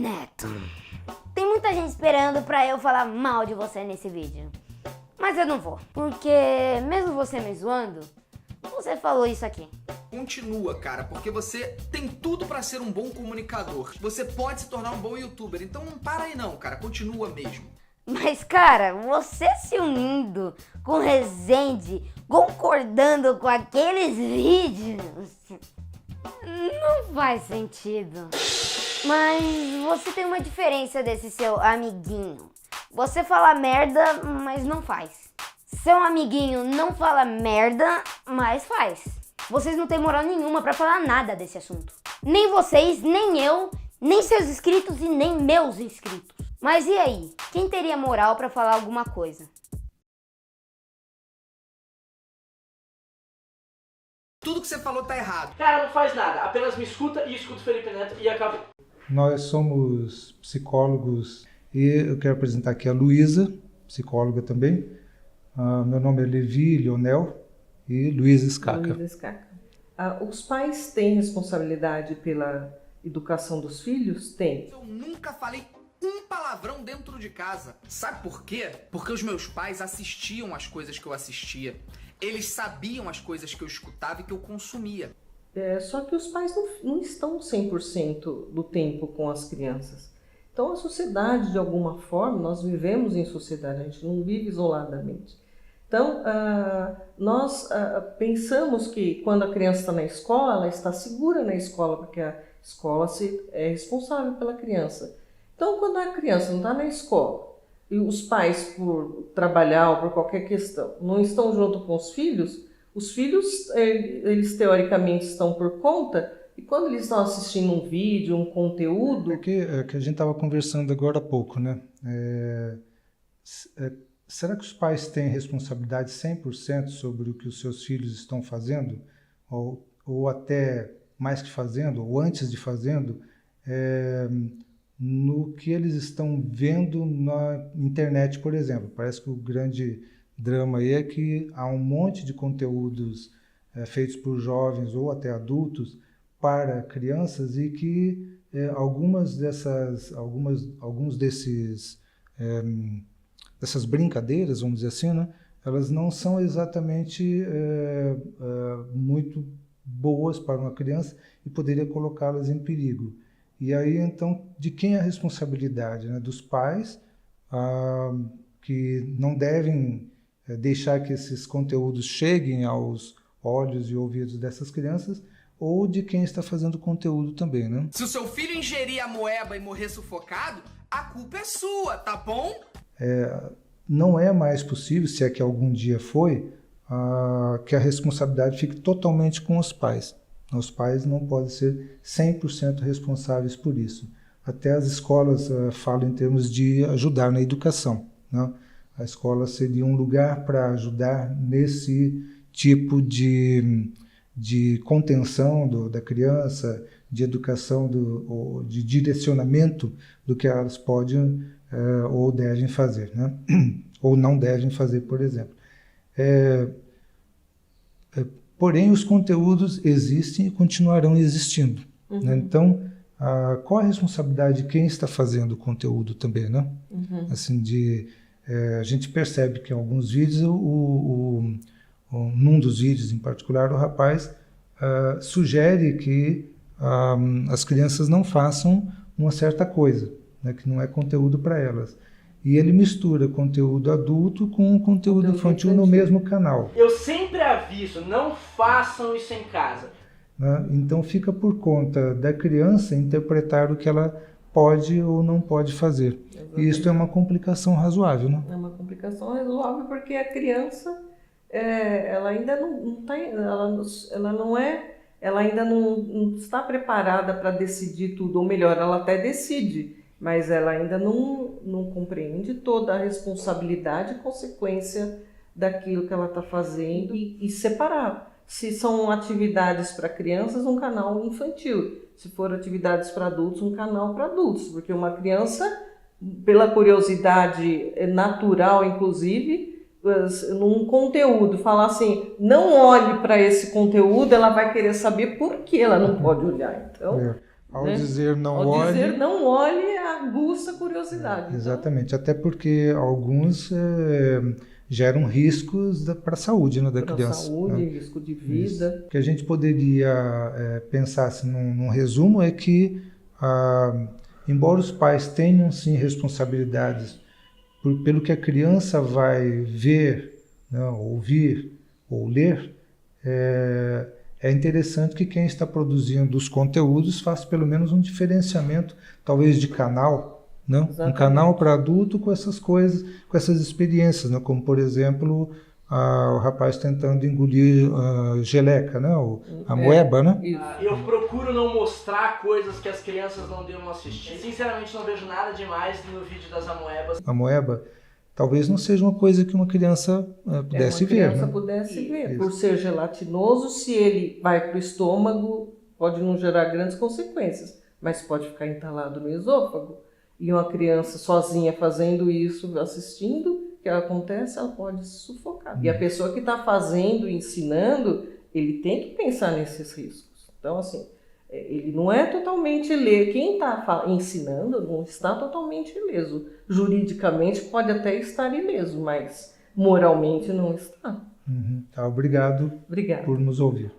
Neto. Tem muita gente esperando pra eu falar mal de você nesse vídeo. Mas eu não vou, porque mesmo você me zoando, você falou isso aqui. Continua, cara, porque você tem tudo pra ser um bom comunicador. Você pode se tornar um bom youtuber, então não para aí não, cara, continua mesmo. Mas, cara, você se unindo com Rezende, concordando com aqueles vídeos, não faz sentido. Mas você tem uma diferença desse seu amiguinho. Você fala merda, mas não faz. Seu amiguinho não fala merda, mas faz. Vocês não têm moral nenhuma pra falar nada desse assunto. Nem vocês, nem eu, nem seus inscritos e nem meus inscritos. Mas e aí? Quem teria moral pra falar alguma coisa? Tudo que você falou tá errado. Cara, não faz nada. Apenas me escuta e escuta o Felipe Neto e acabou. Nós somos psicólogos e eu quero apresentar aqui a Luísa, psicóloga também. Meu nome é Levi Leonel e Luísa Scaca. Luísa Scaca. Os pais têm responsabilidade pela educação dos filhos? Tem. Eu nunca falei um palavrão dentro de casa. Sabe por quê? Porque os meus pais assistiam as coisas que eu assistia. Eles sabiam as coisas que eu escutava e que eu consumia. Só que os pais não estão 100% do tempo com as crianças. Então a sociedade, de alguma forma, nós vivemos em sociedade, a gente não vive isoladamente. Então nós pensamos que quando a criança está na escola, ela está segura na escola, porque a escola é responsável pela criança. Então quando a criança não está na escola, e os pais, por trabalhar ou por qualquer questão, não estão junto com os filhos, eles teoricamente estão por conta, e quando eles estão assistindo um vídeo, um conteúdo... É que a gente estava conversando agora há pouco, né? Será que os pais têm responsabilidade 100% sobre o que os seus filhos estão fazendo? Ou até mais que fazendo, ou antes de fazendo, no que eles estão vendo na internet, por exemplo? Parece que o grande drama aí é que há um monte de conteúdos feitos por jovens ou até adultos para crianças e que alguns dessas brincadeiras, vamos dizer assim, né, elas não são exatamente muito boas para uma criança e poderia colocá-las em perigo. E aí, então, de quem é a responsabilidade? Né? Dos pais, que não devem deixar que esses conteúdos cheguem aos olhos e ouvidos dessas crianças, ou de quem está fazendo conteúdo também, né? Se o seu filho ingerir a moeba e morrer sufocado, a culpa é sua, tá bom? Não é mais possível, se é que algum dia foi, que a responsabilidade fique totalmente com os pais. Os pais não podem ser 100% responsáveis por isso. Até as escolas falam em termos de ajudar na educação, né? A escola seria um lugar para ajudar nesse tipo de contenção da criança, de educação, de direcionamento do que elas podem ou devem fazer, né? Ou não devem fazer, por exemplo. Porém, os conteúdos existem e continuarão existindo. Uhum. Né? Então, qual a responsabilidade de quem está fazendo o conteúdo também, né? Uhum. Assim, a gente percebe que em alguns vídeos, num dos vídeos em particular, o rapaz sugere que as crianças não façam uma certa coisa, né, que não é conteúdo para elas. E ele mistura conteúdo adulto com conteúdo infantil no mesmo canal. Eu sempre aviso, não façam isso em casa. Né? Então fica por conta da criança interpretar o que ela pode ou não pode fazer. Exatamente. E isso é uma complicação razoável, né? É uma complicação razoável porque a criança ela ainda ela ainda não está preparada para decidir tudo, ou melhor, ela até decide, mas ela ainda não compreende toda a responsabilidade e consequência daquilo que ela está fazendo e separar. Se são atividades para crianças, um canal infantil. Se for atividades para adultos, um canal para adultos. Porque uma criança, pela curiosidade natural, inclusive, num conteúdo, falar assim, não olhe para esse conteúdo, ela vai querer saber por que ela não pode olhar. Então, Ao né? dizer não Ao olhe... dizer não olhe, aguça a curiosidade. Exatamente, até porque alguns geram riscos para a saúde, né, da Para a criança. saúde, Né? risco de vida. Isso. O que a gente poderia pensar assim, num resumo é que, embora os pais tenham sim responsabilidades pelo que a criança vai ver, né, ouvir ou ler, é interessante que quem está produzindo os conteúdos faça pelo menos um diferenciamento, talvez de canal, não? Um canal para adulto com essas coisas, com essas experiências, né? Como por exemplo o rapaz tentando engolir geleca, né? A moeba, né? Eu procuro não mostrar coisas que as crianças não devam assistir. Sinceramente, não vejo nada demais no vídeo das amoebas. A moeba talvez não seja uma coisa que uma criança pudesse ver, né? Uma criança pudesse ver. Isso. Por ser gelatinoso, se ele vai para o estômago, pode não gerar grandes consequências, mas pode ficar entalado no esôfago. E uma criança sozinha fazendo isso, assistindo, o que acontece, ela pode se sufocar. E a pessoa que está fazendo, ensinando, ele tem que pensar nesses riscos. Então, assim, ele não é totalmente ileso. Quem está ensinando não está totalmente ileso. Juridicamente pode até estar ileso, mas moralmente não está. Tá, obrigado Obrigada por nos ouvir.